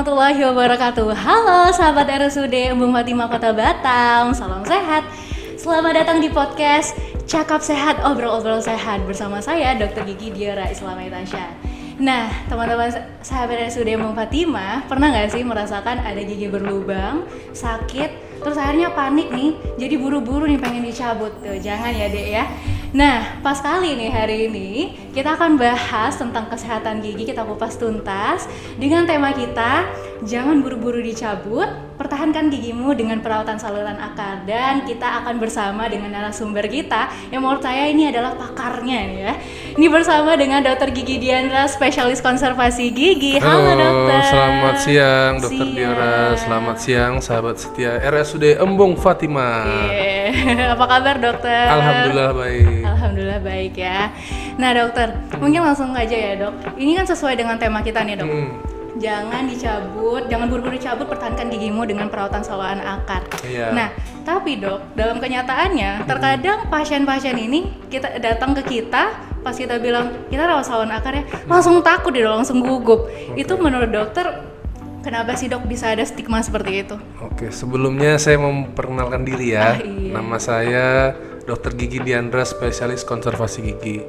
warahmatullahi wabarakatuh. Halo sahabat RSUD Embung Fatimah Kota Batam, salam sehat. Selamat datang di podcast Cakap Sehat, Obrol-Obrol Sehat bersama saya Dr. Gigi Diora Islamai Tasya. Nah, teman-teman sahabat RSUD Embung Fatimah, pernah nggak sih merasakan ada gigi berlubang, sakit, terus akhirnya panik nih, jadi buru-buru nih pengen dicabut? Tuh, jangan ya dek ya. Nah, pas kali nih hari ini kita akan bahas tentang kesehatan gigi, kita kupas tuntas dengan tema kita, jangan buru-buru dicabut, pertahankan gigimu dengan perawatan saluran akar. Dan kita akan bersama dengan narasumber kita yang menurut saya ini adalah pakarnya nih ya. Ini bersama dengan Dr. Gigi Diandra, spesialis konservasi gigi. Halo dokter. Selamat siang Dr. Diora, selamat siang sahabat setia RSUD Embung Fatimah. Apa kabar dokter? Alhamdulillah baik. Alhamdulillah baik ya. Nah dokter, mungkin langsung aja ya dok. Ini kan sesuai dengan tema kita nih dok. Jangan dicabut, jangan buru-buru dicabut, pertahankan gigimu dengan perawatan saluran akar. Iya. Nah, tapi dok, dalam kenyataannya terkadang pasien-pasien ini kita datang ke kita, pas kita bilang kita rawat saluran akar ya, langsung takut dia, langsung gugup. Itu menurut dokter, kenapa sih dok bisa ada stigma seperti itu? Oke, sebelumnya saya memperkenalkan diri ya. Iya. Nama saya Dr. Gigi Diandra, spesialis konservasi gigi.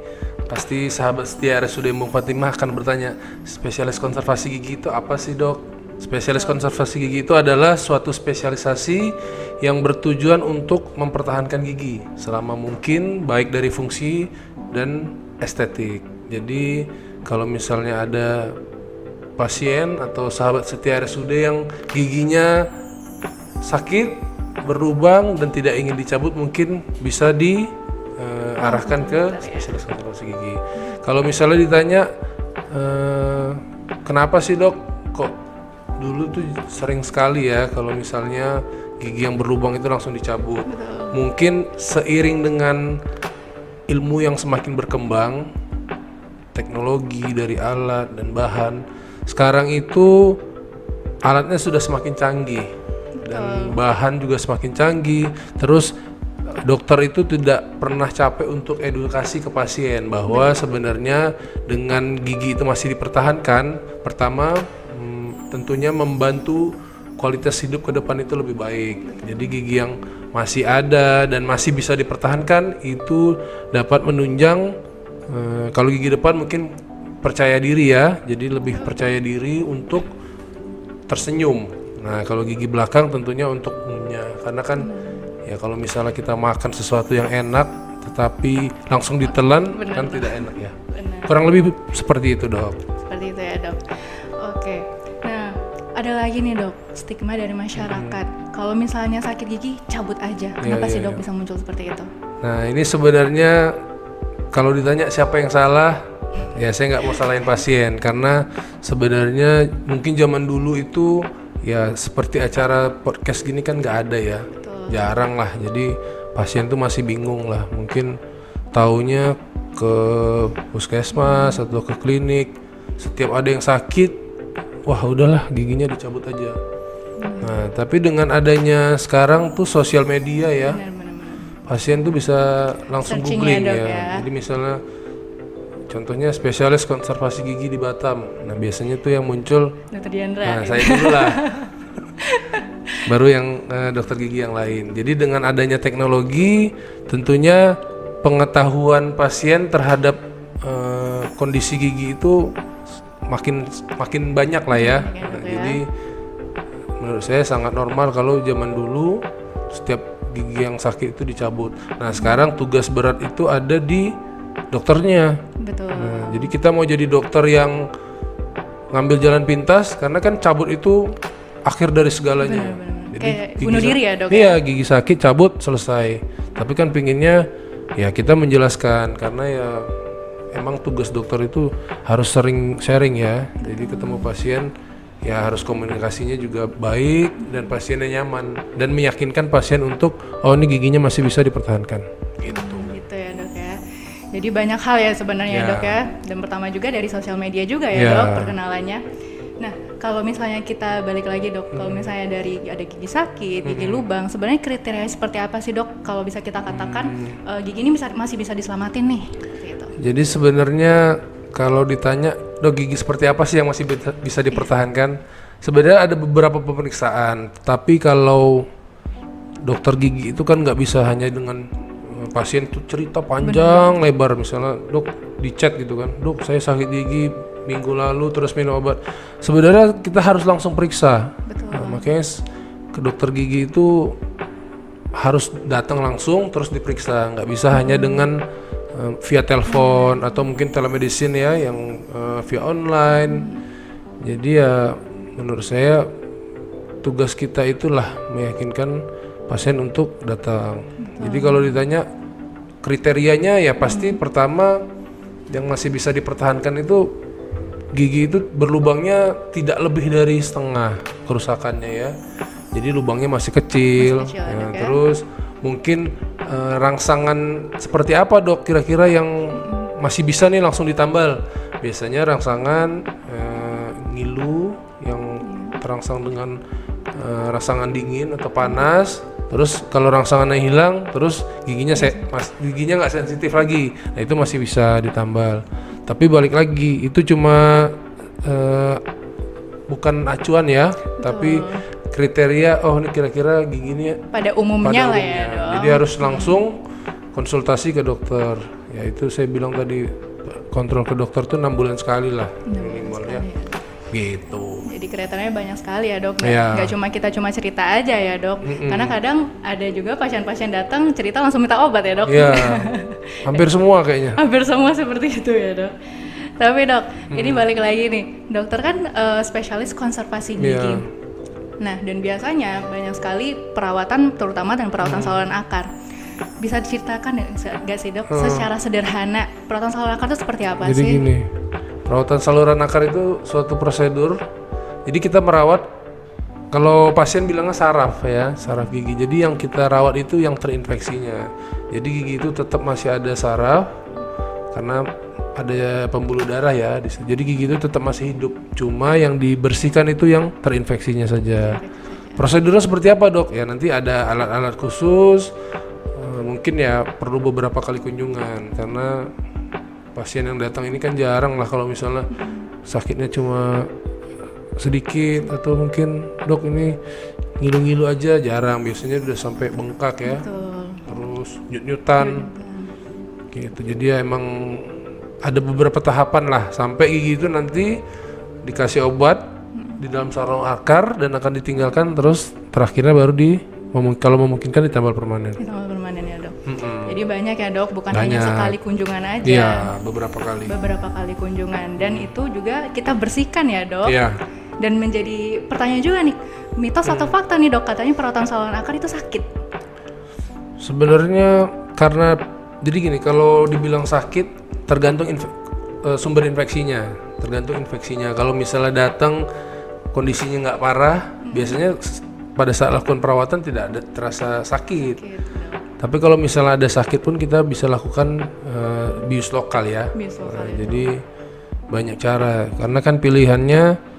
Pasti sahabat setia RSUD Embung Fatimah akan bertanya, spesialis konservasi gigi itu apa sih dok? Spesialis konservasi gigi itu adalah suatu spesialisasi yang bertujuan untuk mempertahankan gigi selama mungkin, baik dari fungsi dan estetik. Jadi kalau misalnya ada pasien atau sahabat setia RSUD yang giginya sakit, berlubang dan tidak ingin dicabut, mungkin bisa diarahkan ke spesialis konservasi gigi. Kalau misalnya ditanya kenapa sih dok kok dulu tuh sering sekali ya kalau misalnya gigi yang berlubang itu langsung dicabut. Mungkin seiring dengan ilmu yang semakin berkembang, teknologi dari alat dan bahan, sekarang itu alatnya sudah semakin canggih dan bahan juga semakin canggih. Terus dokter itu tidak pernah capek untuk edukasi ke pasien bahwa sebenarnya dengan gigi itu masih dipertahankan, pertama tentunya membantu kualitas hidup ke depan itu lebih baik. Jadi gigi yang masih ada dan masih bisa dipertahankan itu dapat menunjang kalau gigi depan mungkin percaya diri ya, jadi lebih percaya diri untuk tersenyum. Nah kalau gigi belakang tentunya untuk ngunyah, karena kan ya kalau misalnya kita makan sesuatu yang enak tetapi langsung ditelan kan tidak enak ya. Kurang lebih seperti itu dok. Seperti itu ya dok. Oke. Nah ada lagi nih dok, stigma dari masyarakat. Kalau misalnya sakit gigi cabut aja. Kenapa sih dok bisa muncul seperti itu? Nah ini sebenarnya kalau ditanya siapa yang salah, ya saya nggak mau salahin pasien, karena sebenarnya mungkin zaman dulu itu ya seperti acara podcast gini kan nggak ada ya. Jarang lah, jadi pasien tuh masih bingung lah, mungkin taunya ke puskesmas atau ke klinik, setiap ada yang sakit, wah udahlah giginya dicabut aja. Nah tapi dengan adanya sekarang tuh sosial media ya, pasien tuh bisa langsung googling ya. Jadi misalnya contohnya spesialis konservasi gigi di Batam, nah biasanya tuh yang muncul Dr. Diandra. Nah saya dulu lah. Baru yang dokter gigi yang lain. Jadi dengan adanya teknologi, tentunya pengetahuan pasien terhadap kondisi gigi itu makin banyak lah ya. Jadi menurut saya sangat normal kalau zaman dulu setiap gigi yang sakit itu dicabut. Nah sekarang tugas berat itu ada di dokternya. Betul. Nah, jadi kita mau jadi dokter yang ngambil jalan pintas, karena kan cabut itu akhir dari segalanya. Benar. Jadi kayak bunuh diri ya dok? Iya, gigi sakit cabut selesai. Tapi kan pinginnya ya kita menjelaskan, karena ya emang tugas dokter itu harus sering sharing ya. Jadi ketemu pasien ya harus komunikasinya juga baik dan pasiennya nyaman dan meyakinkan pasien untuk ini giginya masih bisa dipertahankan. Gitu. Gitu ya dok ya. Jadi banyak hal ya sebenarnya dok ya. Dan pertama juga dari sosial media juga ya dok perkenalannya. Nah kalau misalnya kita balik lagi dok, kalau misalnya dari ada gigi sakit, gigi lubang, sebenarnya kriteria seperti apa sih dok kalau bisa kita katakan gigi ini masih bisa diselamatin nih? Gitu. Jadi sebenarnya kalau ditanya dok gigi seperti apa sih yang masih bisa dipertahankan, Sebenarnya ada beberapa pemeriksaan, tapi kalau dokter gigi itu kan nggak bisa hanya dengan pasien tuh cerita panjang lebar, misalnya dok di chat gitu kan, dok saya sakit gigi minggu lalu terus minum obat. Sebenarnya kita harus langsung periksa. Nah, makanya ke dokter gigi itu harus datang langsung terus diperiksa, nggak bisa hanya dengan via telepon atau mungkin telemedicine ya yang via online. Jadi ya menurut saya tugas kita itulah meyakinkan pasien untuk datang. Jadi kalau ditanya kriterianya ya pasti pertama yang masih bisa dipertahankan itu gigi itu berlubangnya tidak lebih dari setengah kerusakannya ya. Jadi lubangnya masih kecil. Ya, terus mungkin rangsangan seperti apa dok kira-kira yang masih bisa nih langsung ditambal? Biasanya rangsangan ngilu yang terangsang dengan rangsangan dingin atau panas. Terus kalau rangsangannya hilang, terus giginya nggak sensitif lagi. Nah itu masih bisa ditambal. Tapi balik lagi itu cuma bukan acuan ya, tapi kriteria. Oh ini kira-kira gigi ini pada umumnya lah ya dok. Jadi harus langsung konsultasi ke dokter. Ya itu saya bilang tadi kontrol ke dokter tuh 6 bulan sekali lah minimalnya. Gitu. Jadi kriterianya banyak sekali ya dok. Nggak cuma kita cerita aja ya dok. Karena kadang ada juga pasien-pasien datang cerita langsung minta obat ya dok. Iya. Hampir semua kayaknya. Hampir semua seperti itu ya dok. Tapi dok, ini balik lagi nih. Dokter kan spesialis konservasi gigi. Nah dan biasanya banyak sekali perawatan, terutama dan perawatan saluran akar. Bisa diceritakan nggak sih dok, secara sederhana perawatan saluran akar itu seperti apa sih? Jadi gini, perawatan saluran akar itu suatu prosedur. Jadi kita merawat, kalau pasien bilangnya saraf ya, saraf gigi. Jadi yang kita rawat itu yang terinfeksinya. Jadi gigi itu tetap masih ada saraf karena ada pembuluh darah ya. Jadi gigi itu tetap masih hidup. Cuma yang dibersihkan itu yang terinfeksinya saja. Prosedurnya seperti apa dok? Ya nanti ada alat-alat khusus. Mungkin ya perlu beberapa kali kunjungan karena pasien yang datang ini kan jarang lah kalau misalnya sakitnya cuma sedikit atau mungkin dok ini ngilu-ngilu aja, jarang. Biasanya udah sampai bengkak ya. Betul. Terus nyut-nyutan gitu. Jadi ya emang ada beberapa tahapan lah sampai gigi itu nanti dikasih obat di dalam saluran akar dan akan ditinggalkan, terus terakhirnya baru kalau memungkinkan ditambal permanen. Ditambal permanen ya dok. Jadi banyak ya dok, bukan Banyak. hanya sekali kunjungan aja. Iya, beberapa kali. Beberapa kali kunjungan dan itu juga kita bersihkan ya dok. Iya. Dan menjadi pertanyaan juga nih, mitos atau fakta nih dok, katanya perawatan saluran akar itu sakit. Sebenarnya karena jadi gini, kalau dibilang sakit tergantung sumber infeksinya, tergantung infeksinya. Kalau misalnya datang kondisinya nggak parah, biasanya pada saat lakukan perawatan tidak ada terasa sakit. Tapi kalau misalnya ada sakit pun kita bisa lakukan bius lokal ya. Jadi banyak cara, karena kan pilihannya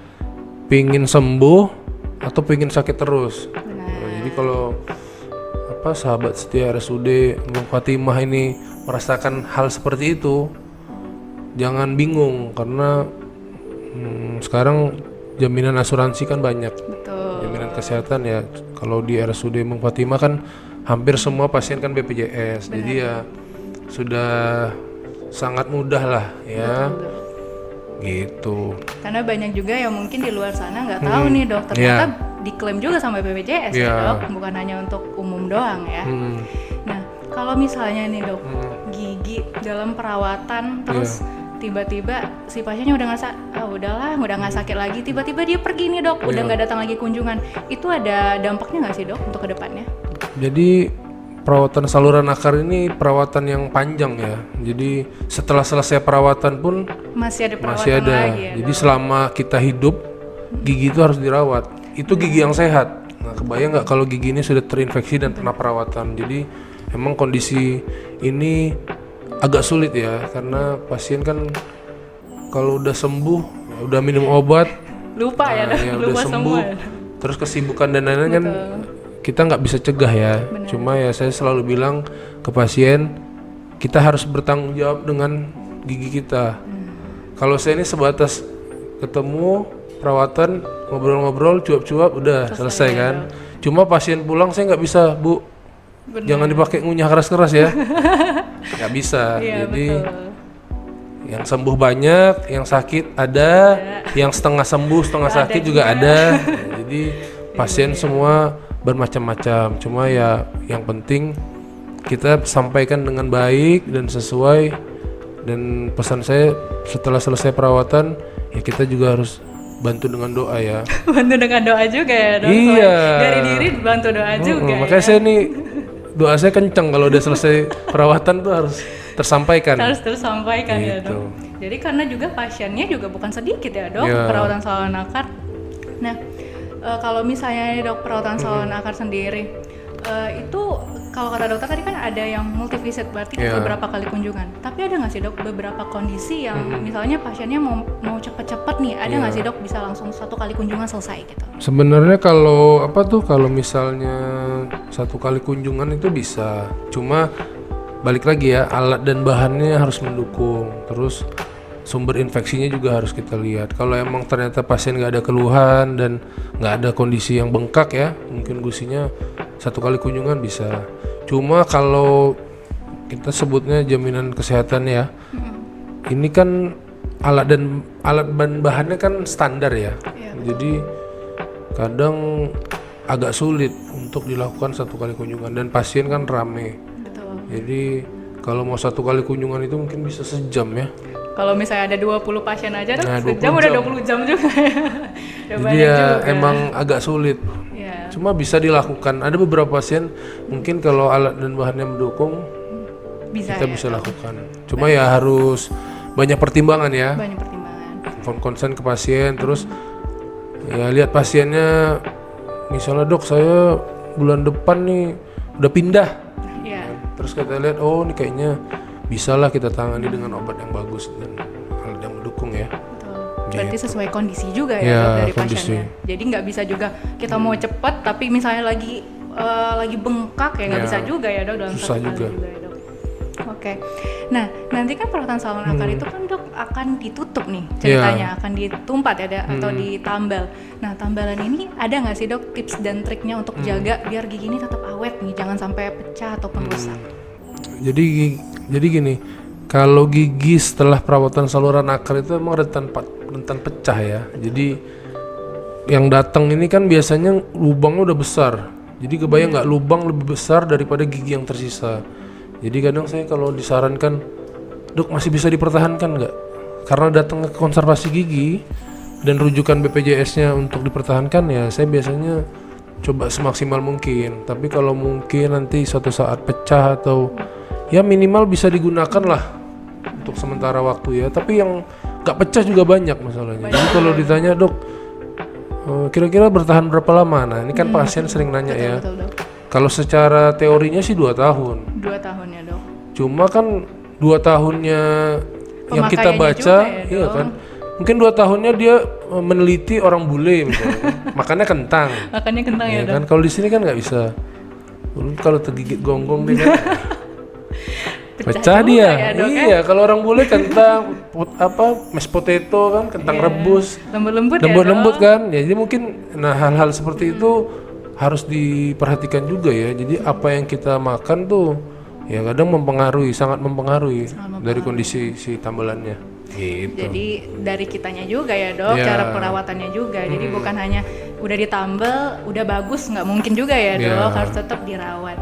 pingin sembuh atau pingin sakit terus. Jadi kalau sahabat setia RSUD Bung Fatimah ini merasakan hal seperti itu, jangan bingung karena sekarang jaminan asuransi kan banyak. Betul. Jaminan kesehatan ya. Kalau di RSUD Bung Fatimah kan hampir semua pasien kan BPJS. Jadi ya sudah sangat mudah lah ya. Betul. Gitu. Karena banyak juga yang mungkin di luar sana nggak tahu nih dok, ternyata diklaim juga sama BPJS ya dok, bukan hanya untuk umum doang ya. Nah kalau misalnya nih dok, gigi dalam perawatan terus tiba-tiba si pasiennya udah ngerasa udahlah udah nggak sakit lagi, tiba-tiba dia pergi nih dok, udah nggak datang lagi kunjungan, itu ada dampaknya nggak sih dok untuk kedepannya? Jadi perawatan saluran akar ini perawatan yang panjang ya. Jadi setelah selesai perawatan pun masih ada perawatan masih ada. lagi ya, Jadi selama kita hidup gigi itu harus dirawat. Itu gigi yang sehat. Nah, kebayang nggak kalau gigi ini sudah terinfeksi dan kena perawatan. Jadi emang kondisi ini agak sulit ya, karena pasien kan kalau udah sembuh, udah minum obat, lupa ya dok, ya lupa udah sembuh. semua. Terus kesibukan dan lain-lain kan kita nggak bisa cegah ya. Cuma ya saya selalu bilang ke pasien, kita harus bertanggung jawab dengan gigi kita. Kalau saya ini sebatas ketemu perawatan, ngobrol-ngobrol, cuap-cuap, udah selesai kan. Cuma pasien pulang saya nggak bisa, Bu. Bener. Jangan dipakai ngunyah keras-keras ya. Nggak bisa. Iya, Jadi betul. yang sembuh banyak, yang sakit ada, yang setengah sembuh, setengah Ada sakit juga ada. Jadi pasien semua bermacam-macam. Cuma ya yang penting kita sampaikan dengan baik dan sesuai. Dan pesan saya setelah selesai perawatan ya kita juga harus bantu dengan doa ya. Bantu dengan doa juga ya dok. Iya. Selain dari diri bantu doa juga. Makanya saya nih doa saya kenceng kalau udah selesai perawatan tuh harus tersampaikan. Harus tersampaikan ya Gitu. dok. Jadi karena juga pasiennya juga bukan sedikit ya dok, Iya. perawatan saluran akar. Nah, kalau misalnya nih dok perawatan saluran akar sendiri, itu kalau kata dokter tadi kan ada yang multi visit, berarti Iya. beberapa kali kunjungan. Tapi ada nggak sih dok beberapa kondisi yang misalnya pasiennya mau cepet-cepet nih, ada nggak sih dok bisa langsung satu kali kunjungan selesai gitu? Sebenarnya kalau kalau misalnya satu kali kunjungan itu bisa. Cuma balik lagi ya, alat dan bahannya harus mendukung. Terus sumber infeksinya juga harus kita lihat. Kalau emang ternyata pasien nggak ada keluhan dan nggak ada kondisi yang bengkak ya, mungkin gusinya satu kali kunjungan bisa. Cuma kalau kita sebutnya jaminan kesehatan ya, ini kan alat dan bahannya kan standar ya. Iya, Jadi kadang agak sulit untuk dilakukan satu kali kunjungan dan pasien kan rame. Betul. Jadi kalau mau satu kali kunjungan itu mungkin bisa sejam ya. Kalau misalnya ada 20 pasien aja dok, Nah, sejam 20 udah jam. 20 jam juga ya. Udah Jadi banyak ya juga. emang agak sulit. Iya. Cuma bisa dilakukan. Ada beberapa pasien mungkin kalau alat dan bahannya mendukung Bisa kita ya, bisa lakukan. Cuma ya harus banyak pertimbangan ya. banyak pertimbangan. Konsen ke pasien, terus ya lihat pasiennya. Misalnya dok saya bulan depan nih udah pindah. Iya. Terus kita lihat oh ini kayaknya bisalah kita tangani dengan obat yang bagus dan alat yang mendukung ya. Betul. Berarti sesuai kondisi juga ya, Ya, dok, dari kondisi. pasiennya. Jadi nggak bisa juga kita mau cepet tapi misalnya lagi bengkak ya nggak Ya, bisa juga ya dok dalam susah satu kali juga. ya dok. Oke. Nah nanti kan perawatan saluran akar itu kan dok akan ditutup nih ceritanya, akan ditumpat ya atau ditambal. Nah tambalan ini ada nggak sih dok tips dan triknya untuk jaga biar gigi ini tetap awet nih, jangan sampai pecah ataupun rusak? Jadi gini, kalau gigi setelah perawatan saluran akar itu emang rentan pecah ya. Jadi yang datang ini kan biasanya lubangnya udah besar. Jadi kebayang nggak lubang lebih besar daripada gigi yang tersisa. Jadi kadang saya kalau disarankan, dok masih bisa dipertahankan nggak? Karena datang ke konservasi gigi dan rujukan BPJS-nya untuk dipertahankan ya, saya biasanya coba semaksimal mungkin. Tapi kalau mungkin nanti suatu saat pecah atau ya minimal bisa digunakan lah untuk sementara waktu ya. Tapi yang nggak pecah juga banyak masalahnya. Jadi kalau ditanya dok, kira-kira bertahan berapa lama? Nah ini kan pasien sering nanya ya. Betul dok. Kalau secara teorinya sih 2 tahun. 2 tahun ya dok. Cuma kan 2 tahunnya yang kita Pemakaiannya baca, juga ya, iya dok. kan. Mungkin 2 tahunnya dia meneliti orang bule misalnya, makannya kentang. Makannya kentang ya Ya dok. kan kalau di sini kan nggak bisa. Kalau tergigit gonggong dia kan pecah juga dia. ya, dok, Iya, kalau orang bule kentang mashed potato kan, kentang rebus. Lembut-lembut ya Lembut-lembut dok. kan. Ya jadi mungkin hal-hal seperti itu harus diperhatikan juga ya. Jadi apa yang kita makan tuh ya kadang sangat mempengaruhi dari kondisi si tambelannya. Gitu. Jadi dari kitanya juga ya dok, Ya. cara perawatannya juga. Jadi bukan hanya udah ditambal, udah bagus, nggak mungkin juga ya Ya. dok, harus tetap dirawat.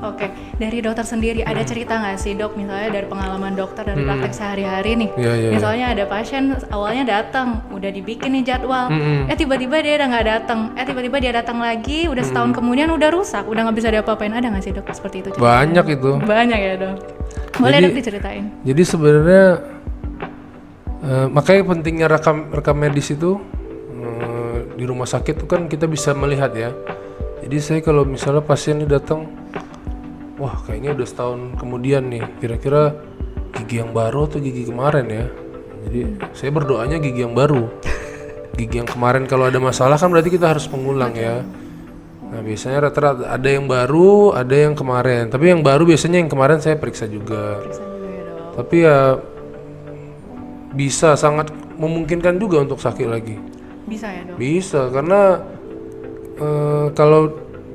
Oke, dari dokter sendiri ada cerita nggak sih dok, misalnya dari pengalaman dokter dari praktek sehari-hari nih, Ya, ya, misalnya ada pasien awalnya datang, udah dibikin nih jadwal, tiba-tiba dia udah nggak datang, tiba-tiba dia datang lagi, udah setahun kemudian udah rusak, udah nggak bisa diapa-apain, ada nggak sih dok seperti itu? Banyak itu. Banyak ya dok. Boleh Jadi- dok diceritain? Jadi sebenarnya makanya pentingnya rekam medis itu di rumah sakit itu kan kita bisa melihat ya. Jadi saya kalau misalnya pasien ini datang, wah kayaknya udah setahun kemudian nih, kira-kira gigi yang baru atau gigi kemarin ya. Jadi saya berdoanya gigi yang baru. Gigi yang kemarin kalau ada masalah kan berarti kita harus mengulang ya. Nah biasanya rata-rata ada yang baru, ada yang kemarin. Tapi yang baru biasanya yang kemarin saya periksa juga. Bisa juga ya dok. Tapi ya bisa sangat memungkinkan juga untuk sakit lagi. Bisa ya dok? Bisa, karena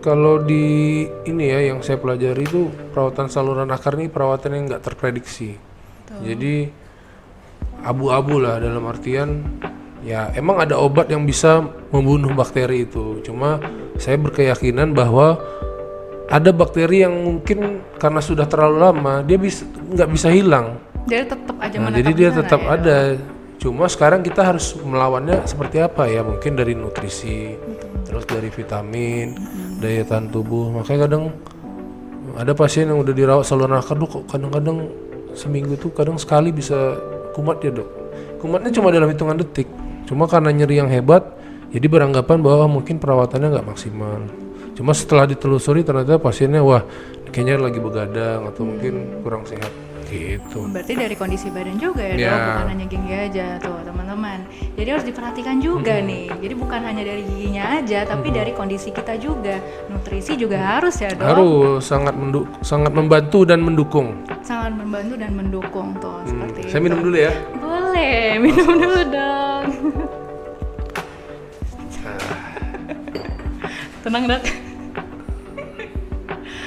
kalau di ini ya yang saya pelajari itu perawatan saluran akar ini perawatan yang nggak terprediksi. Jadi abu-abu lah, dalam artian ya emang ada obat yang bisa membunuh bakteri itu. Cuma saya berkeyakinan bahwa ada bakteri yang mungkin karena sudah terlalu lama dia nggak bisa hilang. Jadi tetap aja Jadi dia tetap ada. Cuma sekarang kita harus melawannya seperti apa ya? Mungkin dari nutrisi, terus dari vitamin, daya tahan tubuh. Makanya kadang ada pasien yang udah dirawat saluran akar kok kadang-kadang seminggu tuh kadang sekali bisa kumat ya dok. Kumatnya cuma dalam hitungan detik. Cuma karena nyeri yang hebat, jadi beranggapan bahwa mungkin perawatannya nggak maksimal. Cuma setelah ditelusuri ternyata pasiennya wah kayaknya lagi begadang atau mungkin kurang sehat gitu. Berarti dari kondisi badan juga ya dok, bukan hanya gigi aja tuh teman-teman. Jadi harus diperhatikan juga nih. Jadi bukan hanya dari giginya aja, tapi dari kondisi kita juga. Nutrisi juga harus ya dok. Harus sangat membantu dan mendukung. Sangat membantu dan mendukung tuh seperti Saya itu. minum dulu ya. Boleh, minum dulu dong. Tenang dok.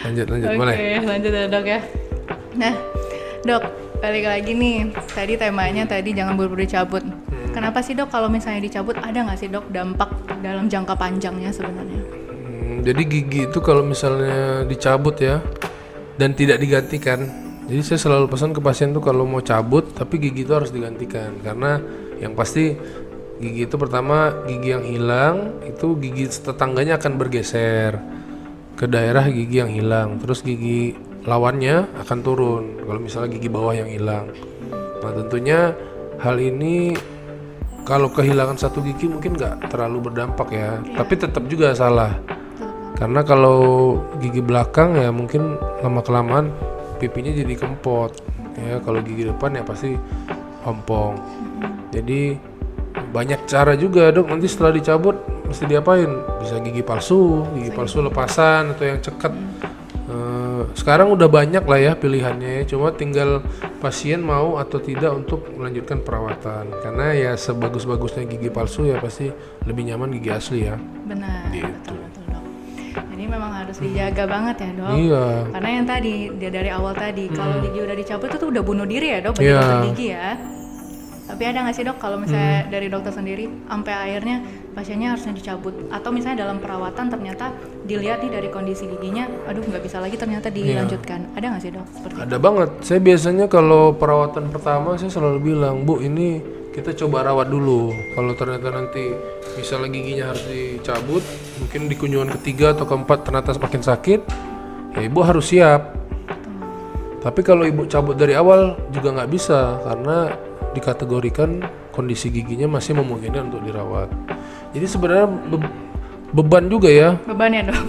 Lanjut Oke, boleh. lanjut ya dok ya. Nah, dok, balik lagi nih. Tadi temanya tadi jangan buru-buru dicabut. Kenapa sih dok kalau misalnya dicabut ada nggak sih dok dampak dalam jangka panjangnya sebenarnya? Jadi gigi itu kalau misalnya dicabut ya dan tidak digantikan. Jadi saya selalu pesan ke pasien tuh kalau mau cabut tapi gigi itu harus digantikan karena yang pasti gigi itu pertama gigi yang hilang itu gigi tetangganya akan bergeser ke daerah gigi yang hilang, terus gigi lawannya akan turun kalau misalnya gigi bawah yang hilang. Nah tentunya hal ini kalau kehilangan satu gigi mungkin nggak terlalu berdampak ya, tapi tetap juga salah. Karena kalau gigi belakang ya mungkin lama-kelamaan pipinya jadi kempot ya, kalau gigi depan ya pasti ompong. Jadi banyak cara juga dok, nanti setelah dicabut mesti diapain, bisa gigi palsu lepasan atau yang cekat. Sekarang udah banyak lah ya pilihannya ya, cuma tinggal pasien mau atau tidak untuk melanjutkan perawatan. Karena ya sebagus-bagusnya gigi palsu ya pasti lebih nyaman gigi asli ya. Benar, Gitu. betul dok. Jadi memang harus dijaga banget ya dok. Iya. Karena yang tadi dia dari awal tadi kalau gigi udah dicabut itu udah bunuh diri ya dok bagi Iya. dokter gigi ya. Tapi ada nggak sih dok kalau misalnya dari dokter sendiri sampai akhirnya pasiennya harusnya dicabut atau misalnya dalam perawatan ternyata dilihat nih dari kondisi giginya, aduh nggak bisa lagi ternyata dilanjutkan. Ada nggak sih dok seperti itu? Ada banget. Saya biasanya kalau perawatan pertama saya selalu bilang, Bu ini kita coba rawat dulu. Kalau ternyata nanti misalnya giginya harus dicabut, mungkin di kunjungan ketiga atau keempat ternyata semakin sakit, ya ibu harus siap. Tapi kalau ibu cabut dari awal juga nggak bisa karena dikategorikan kondisi giginya masih memungkinkan untuk dirawat. Jadi sebenarnya beban juga ya. Beban ya dok.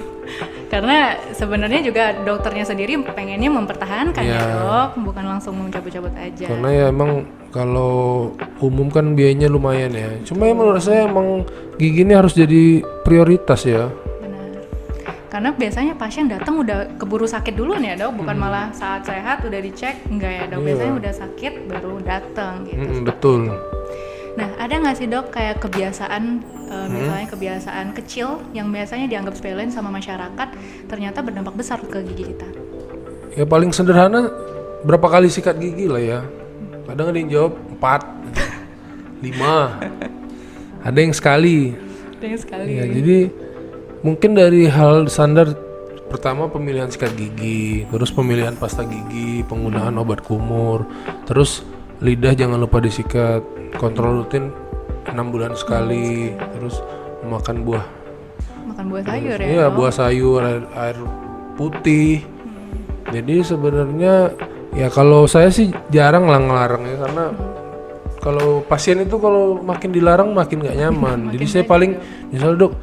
Karena sebenarnya juga dokternya sendiri pengennya mempertahankan ya dok, bukan langsung mencabut-cabut aja. Karena ya emang kalau umum kan biayanya lumayan ya. Cuma ya menurut saya emang gigi ini harus jadi prioritas ya. Benar. Karena biasanya pasien datang udah keburu sakit duluan ya dok, bukan malah saat sehat udah dicek, enggak ya dok. Biasanya udah sakit baru datang gitu. Betul. Nah, ada nggak sih dok kayak kebiasaan, misalnya kebiasaan kecil yang biasanya dianggap sepele sama masyarakat, ternyata berdampak besar ke gigi kita? Ya paling sederhana berapa kali sikat gigi lah ya. Kadang ada yang jawab 4, 5, ada yang sekali. Ada yang sekali. Ya, jadi mungkin dari hal standar pertama pemilihan sikat gigi, terus pemilihan pasta gigi, penggunaan obat kumur, terus lidah jangan lupa disikat, kontrol rutin 6 bulan sekali, terus makan buah. Makan buah sayur ya? Iya, buah sayur, air putih. Jadi sebenarnya ya kalau saya sih jarang lah ngelarang ya, karena kalau pasien itu kalau makin dilarang makin nggak nyaman. Jadi saya paling misalnya dok,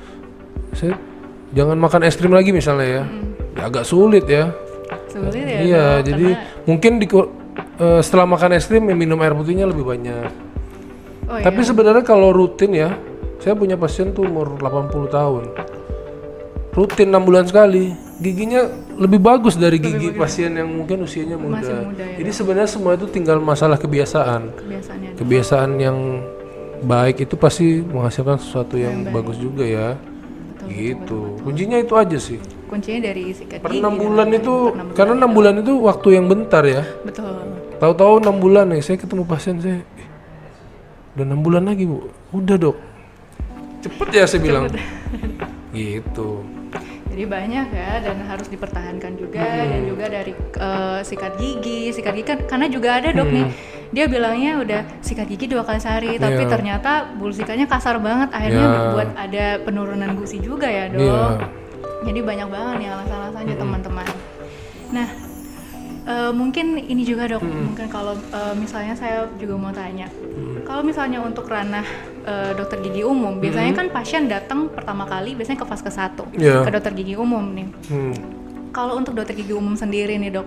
saya jangan makan es krim lagi misalnya ya, ya agak sulit ya. Sulit ya? Iya, dok, jadi mungkin setelah makan es krim ya minum air putihnya lebih banyak. Oh, Tapi sebenarnya kalau rutin ya, saya punya pasien tuh umur 80 tahun. Rutin 6 bulan sekali, giginya lebih bagus dari gigi pasien yang mungkin usianya muda. Masih muda ya, Jadi sebenarnya semua itu tinggal masalah kebiasaan. kebiasaannya. Kebiasaan yang baik itu pasti menghasilkan sesuatu yang bagus juga ya. Gitu. Kuncinya itu aja sih. Kuncinya dari sikat Per gigi. 6 bulan itu, karena 6 bulan itu waktu yang bentar ya. Betul. Tahu-tahu 6 bulan nih, saya ketemu pasien saya, udah 6 bulan lagi bu, udah dok, cepet ya saya bilang. Gitu. Jadi banyak ya, dan harus dipertahankan juga. Dan juga dari sikat gigi kan karena juga ada dok nih, dia bilangnya udah sikat gigi 2 kali sehari, tapi ternyata bulu sikatnya kasar banget, akhirnya buat ada penurunan gusi juga ya dok. Jadi banyak banget nih alasan-alasannya teman-teman. Nah, mungkin ini juga dok, mungkin kalau misalnya saya juga mau tanya, kalau misalnya untuk ranah dokter gigi umum, biasanya kan pasien datang pertama kali biasanya ke fase 1 ke dokter gigi umum nih. Kalau untuk dokter gigi umum sendiri nih dok,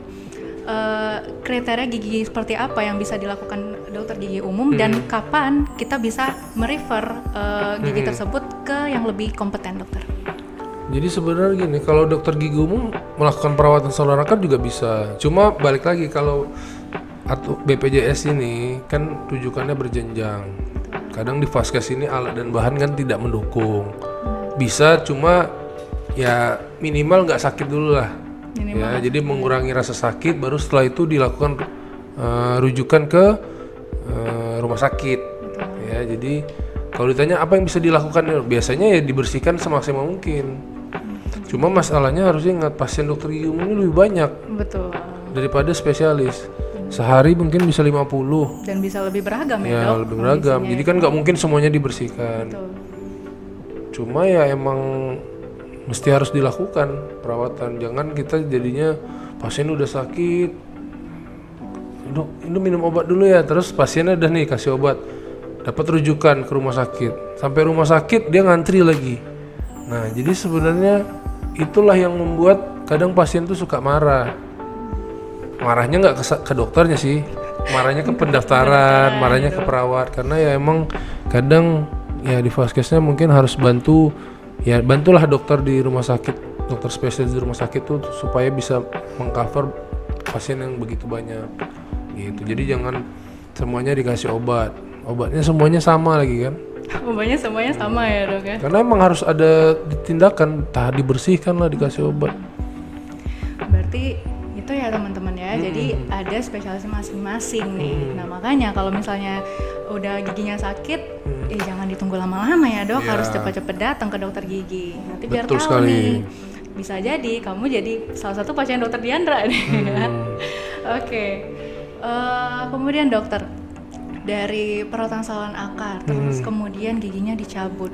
kriteria gigi seperti apa yang bisa dilakukan dokter gigi umum dan kapan kita bisa merefer gigi tersebut ke yang lebih kompeten dokter? Jadi sebenarnya gini, kalau dokter gigi umum melakukan perawatan saluran akar juga bisa. Cuma balik lagi kalau atau BPJS ini kan rujukannya berjenjang. Kadang di vaskes ini alat dan bahan kan tidak mendukung. Bisa cuma ya minimal nggak sakit dulu lah. Ya, jadi mengurangi rasa sakit, baru setelah itu dilakukan rujukan ke rumah sakit. Ya, jadi kalau ditanya apa yang bisa dilakukan, biasanya ya dibersihkan semaksimal mungkin. Cuma masalahnya harusnya ingat, pasien dokter gigi umum ini lebih banyak. Betul. Daripada spesialis. Sehari mungkin bisa 50. Dan bisa lebih beragam ya Ya, dok? lebih beragam. Jadi kan nggak mungkin semuanya dibersihkan. Betul. Cuma ya emang mesti harus dilakukan perawatan. Jangan kita jadinya pasien udah sakit, dok ini minum obat dulu ya, terus pasiennya udah nih kasih obat, dapat rujukan ke rumah sakit, sampai rumah sakit dia ngantri lagi. Nah jadi sebenarnya itulah yang membuat kadang pasien tuh suka marah. Marahnya nggak ke dokternya sih, marahnya ke pendaftaran, marahnya ke perawat, karena ya emang kadang ya di vaskesnya mungkin harus bantulah dokter di rumah sakit, dokter spesialis di rumah sakit tuh supaya bisa mengcover pasien yang begitu banyak gitu. Jadi jangan semuanya dikasih obatnya semuanya sama lagi kan. Obatnya semuanya sama ya dok ya? Karena emang harus ada tindakan, dibersihkan lah, dikasih obat. Berarti itu ya teman-teman ya, jadi ada spesialisnya masing-masing nih. Nah makanya kalau misalnya udah giginya sakit, jangan ditunggu lama-lama ya dok, harus cepat-cepat datang ke dokter gigi. Nanti biar tahu sekali. nih, bisa jadi kamu jadi salah satu pasien dokter Diandra nih. Oke. Kemudian dokter, dari perawatan saluran akar, terus kemudian giginya dicabut.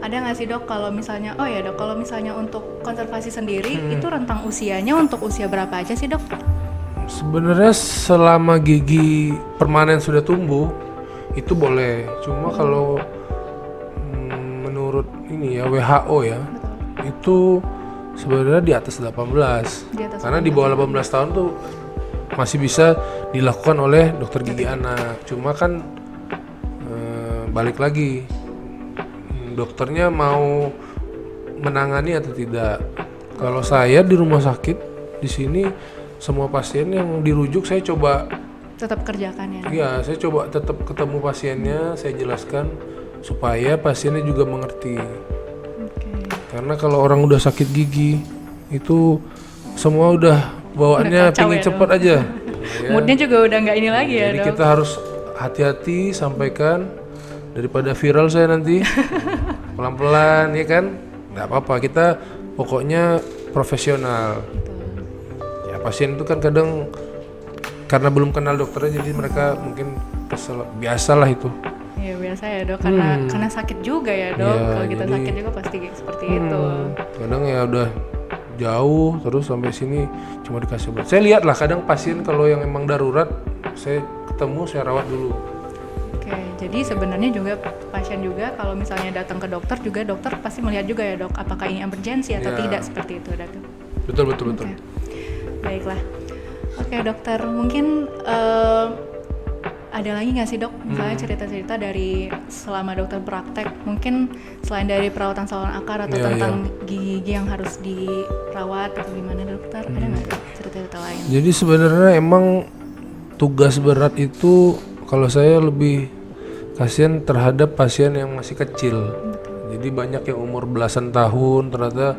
Ada nggak sih dok kalau misalnya, dok kalau misalnya untuk konservasi sendiri itu rentang usianya untuk usia berapa aja sih dok? Sebenarnya selama gigi permanen sudah tumbuh itu boleh. Cuma kalau menurut ini ya WHO ya, itu sebenarnya di atas 18. Karena di bawah 18 tahun tuh masih bisa dilakukan oleh dokter gigi anak. Cuma kan balik lagi, dokternya mau menangani atau tidak. Kalau saya di rumah sakit di sini, semua pasien yang dirujuk saya coba tetap kerjakan ya? Iya, saya coba tetap ketemu pasiennya, saya jelaskan supaya pasiennya juga mengerti. Karena kalau orang udah sakit gigi itu semua udah bawaannya pingin ya, cepet aja. Moodnya juga udah nggak ini lagi ya. Jadi kita harus hati-hati sampaikan, daripada viral saya nanti. Pelan-pelan ya kan, nggak apa-apa, kita pokoknya profesional. Ya pasien itu kan kadang karena belum kenal dokternya, jadi mereka mungkin kesel, biasalah itu. Iya biasa ya dok, karena sakit juga ya dok. Ya, kalau kita sakit juga pasti seperti itu. Kadang ya udah jauh terus sampai sini cuma dikasih obat. Saya lihat lah kadang pasien kalau yang emang darurat, saya ketemu, saya rawat dulu. Oke, jadi sebenarnya juga pasien juga kalau misalnya datang ke dokter juga, dokter pasti melihat juga ya dok, apakah ini emergency atau tidak, seperti itu dok. Betul. Baiklah. Oke dokter, mungkin ada lagi nggak sih dok, misalnya cerita-cerita dari selama dokter praktek, mungkin selain dari perawatan saluran akar atau tentang gigi yang harus dirawat atau gimana dokter, ada nggak cerita-cerita lain? Jadi sebenarnya emang tugas berat itu kalau saya lebih kasihan terhadap pasien yang masih kecil. Jadi banyak yang umur belasan tahun ternyata,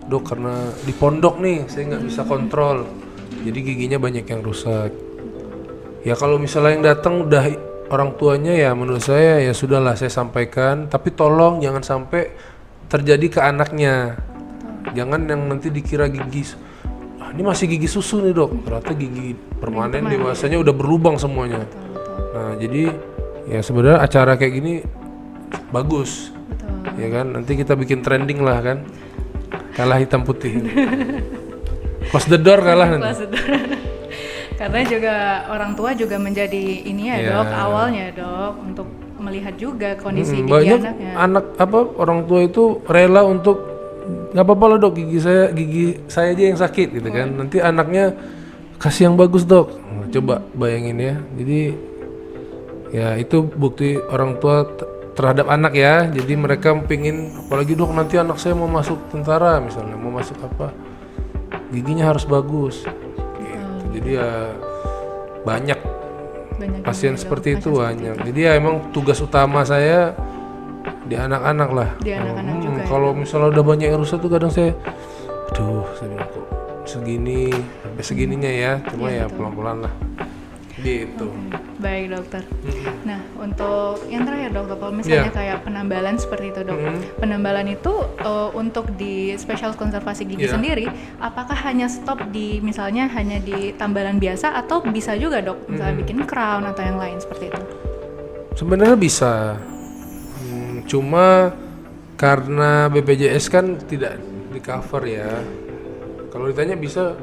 dok karena di pondok nih saya nggak bisa kontrol, jadi giginya banyak yang rusak. Ya kalau misalnya yang datang udah orang tuanya, ya menurut saya ya sudahlah, saya sampaikan, tapi tolong jangan sampai terjadi ke anaknya. Jangan yang nanti dikira gigi, ini masih gigi susu nih dok, ternyata gigi permanen dewasanya udah berlubang semuanya. Nah jadi ya sebenarnya acara kayak gini bagus. Ya kan, nanti kita bikin trending lah kan, kalah hitam putih. Close the door kalah nanti. Karena juga orang tua juga menjadi ini ya dok, awalnya dok, untuk melihat juga kondisi gigi banyak anaknya. Anak orang tua itu rela untuk nggak apa-apa lah dok, gigi saya aja yang sakit gitu kan. Nanti anaknya kasih yang bagus dok. Coba bayangin ya. Jadi ya itu bukti orang tua terhadap anak ya. Jadi mereka pingin, apalagi dok nanti anak saya mau masuk tentara misalnya, mau masuk apa, giginya harus bagus. Jadi ya banyak pasien seperti itu banyak. Jadi ya emang tugas utama saya di anak-anak lah. Di anak-anak juga. Kalau misalnya udah banyak yang rusak tuh kadang saya bilang kok segini, sampai segininya ya. Cuma ya pelan-pelan lah. Gitu. Baik dokter. Nah untuk yang terakhir dok, kalau misalnya kayak penambalan seperti itu dok, penambalan itu untuk di spesialis konservasi gigi sendiri, apakah hanya stop di misalnya hanya di tambalan biasa atau bisa juga dok, misalnya bikin crown atau yang lain seperti itu? Sebenarnya bisa, cuma karena BPJS kan tidak di cover ya. Kalau ditanya bisa.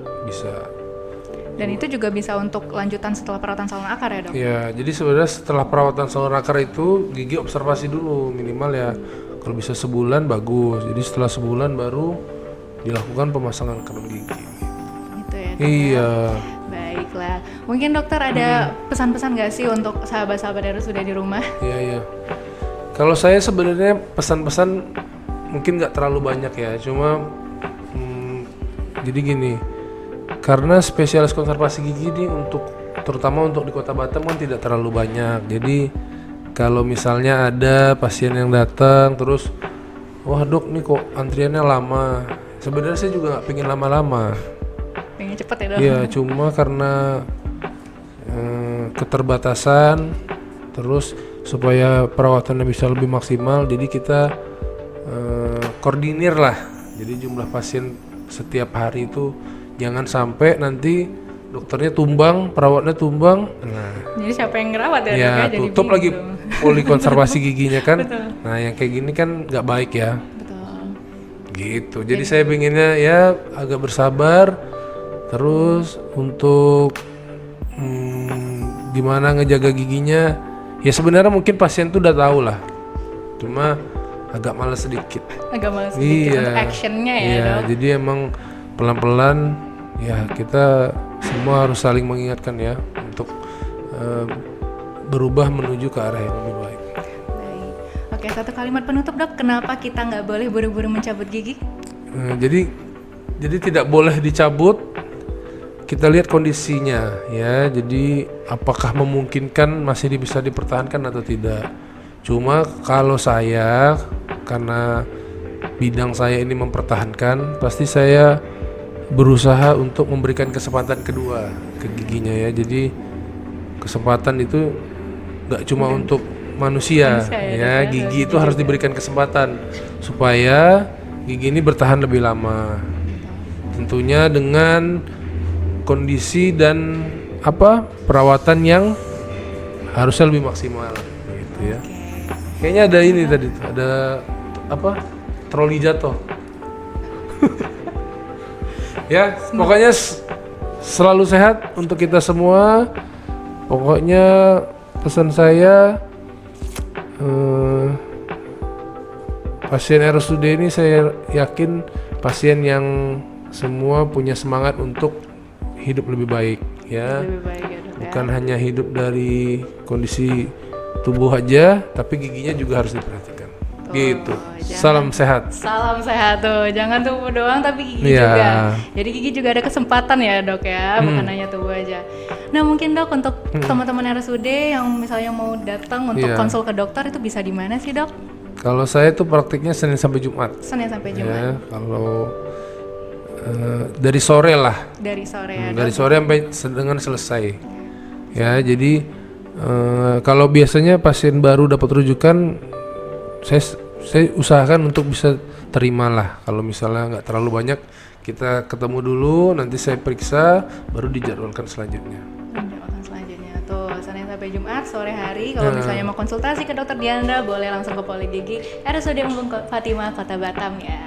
Dan itu juga bisa untuk lanjutan setelah perawatan saluran akar ya dok? Ya, jadi sebenarnya setelah perawatan saluran akar itu gigi observasi dulu minimal ya. Kalau bisa sebulan bagus. Jadi setelah sebulan baru dilakukan pemasangan kron gigi. Gitu ya dok? Iya. Baiklah. Mungkin dokter ada pesan-pesan nggak sih untuk sahabat-sahabat RSUD di rumah? Iya. Kalau saya sebenarnya pesan-pesan mungkin nggak terlalu banyak ya. Cuma jadi gini. Karena spesialis konservasi gigi ini terutama untuk di Kota Batam kan tidak terlalu banyak. Jadi kalau misalnya ada pasien yang datang terus, wah dok nih kok antriannya lama. Sebenarnya saya juga nggak pengen lama-lama. Pengen cepet ya dok? Iya, cuma karena keterbatasan, terus supaya perawatannya bisa lebih maksimal, jadi kita koordinir lah. Jadi jumlah pasien setiap hari itu jangan sampai nanti dokternya tumbang, perawatnya tumbang. Nah, jadi siapa yang ngerawat ya? Ya jadi tutup lagi poli konservasi giginya kan. Betul. Nah yang kayak gini kan nggak baik ya. Betul. Gitu. Jadi saya pinginnya ya agak bersabar. Terus untuk gimana ngejaga giginya, ya sebenarnya mungkin pasien tuh udah tahu lah. Cuma agak malas sedikit. Agak malas sedikit untuk actionnya ya dok? Jadi emang pelan-pelan ya kita semua harus saling mengingatkan ya untuk berubah menuju ke arah yang lebih baik. Baik. Oke, satu kalimat penutup dok, kenapa kita nggak boleh buru-buru mencabut gigi? Jadi tidak boleh dicabut. Kita lihat kondisinya ya. Jadi apakah memungkinkan masih bisa dipertahankan atau tidak. Cuma kalau saya karena bidang saya ini mempertahankan, pasti saya berusaha untuk memberikan kesempatan kedua ke giginya ya. Jadi kesempatan itu nggak cuma untuk manusia ya, gigi itu harus diberikan kesempatan supaya gigi ini bertahan lebih lama. Tentunya dengan kondisi dan perawatan yang harusnya lebih maksimal gitu ya. Kayaknya ada ini tadi tuh, ada troli jatuh. Ya, pokoknya selalu sehat untuk kita semua. Pokoknya pesan saya, pasien RSUD ini saya yakin pasien yang semua punya semangat untuk hidup lebih baik ya. Lebih baik ya dok. Bukan hanya hidup dari kondisi tubuh aja, tapi giginya juga harus diperhatikan. Gitu. Jangan- Salam sehat. Salam sehat tuh, jangan tubuh doang tapi gigi Iya. juga. Jadi gigi juga ada kesempatan ya dok ya, bukan hanya tubuh aja. Nah mungkin dok untuk teman-teman RSUD yang misalnya mau datang untuk Iya. konsul ke dokter itu bisa di mana sih dok? Kalau saya tuh praktiknya Senin sampai Jumat. Senin sampai Jumat Ya, kalau dari sore lah. dari sore ya dok. Dari sore sampai dengan selesai. Ya, jadi kalau biasanya pasien baru dapat rujukan, saya usahakan untuk bisa terima lah. Kalau misalnya nggak terlalu banyak, kita ketemu dulu, nanti saya periksa, baru dijadwalkan selanjutnya. Makan selanjutnya tuh Senin sampai Jumat sore hari. Kalau misalnya mau konsultasi ke dokter Diandra boleh langsung ke Poli Gigi RSUD Umbul Fatimah Kota Batam ya.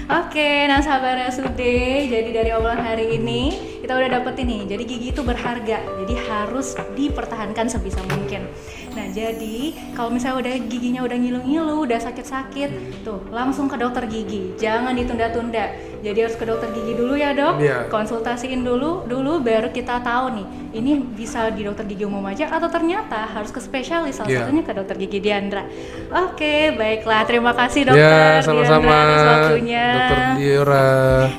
Oke, nah sahabat RSUD, jadi dari obrolan hari ini kita udah dapet ini. Jadi gigi itu berharga, jadi harus dipertahankan sebisa mungkin. Nah jadi kalau misalnya udah giginya udah ngilu-ngilu, udah sakit-sakit, tuh langsung ke dokter gigi, jangan ditunda-tunda. Jadi harus ke dokter gigi dulu ya dok, Iya. konsultasiin dulu baru kita tahu nih, ini bisa di dokter gigi umum aja atau ternyata harus ke spesialis, salah Iya. satunya ke dokter gigi Diandra. Oke, baiklah, terima kasih dokter Ya, sama-sama. Diandra atas waktunya. Dokter Diora.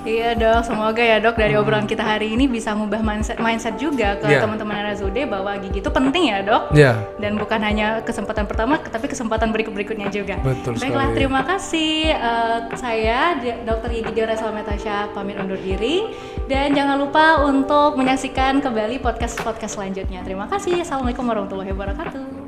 Iya dok, semoga ya dok dari obrolan kita hari ini bisa ngubah mindset juga ke Iya. teman-teman RSUD bahwa gigi itu penting ya dok. Ya, Dan bukan hanya kesempatan pertama, tapi kesempatan berikutnya juga. Betul Baiklah, sekali. terima kasih. Saya Dr. Gigi Diora Salmetasya pamit undur diri. Dan jangan lupa untuk menyaksikan kembali podcast selanjutnya. Terima kasih. Assalamualaikum warahmatullahi wabarakatuh.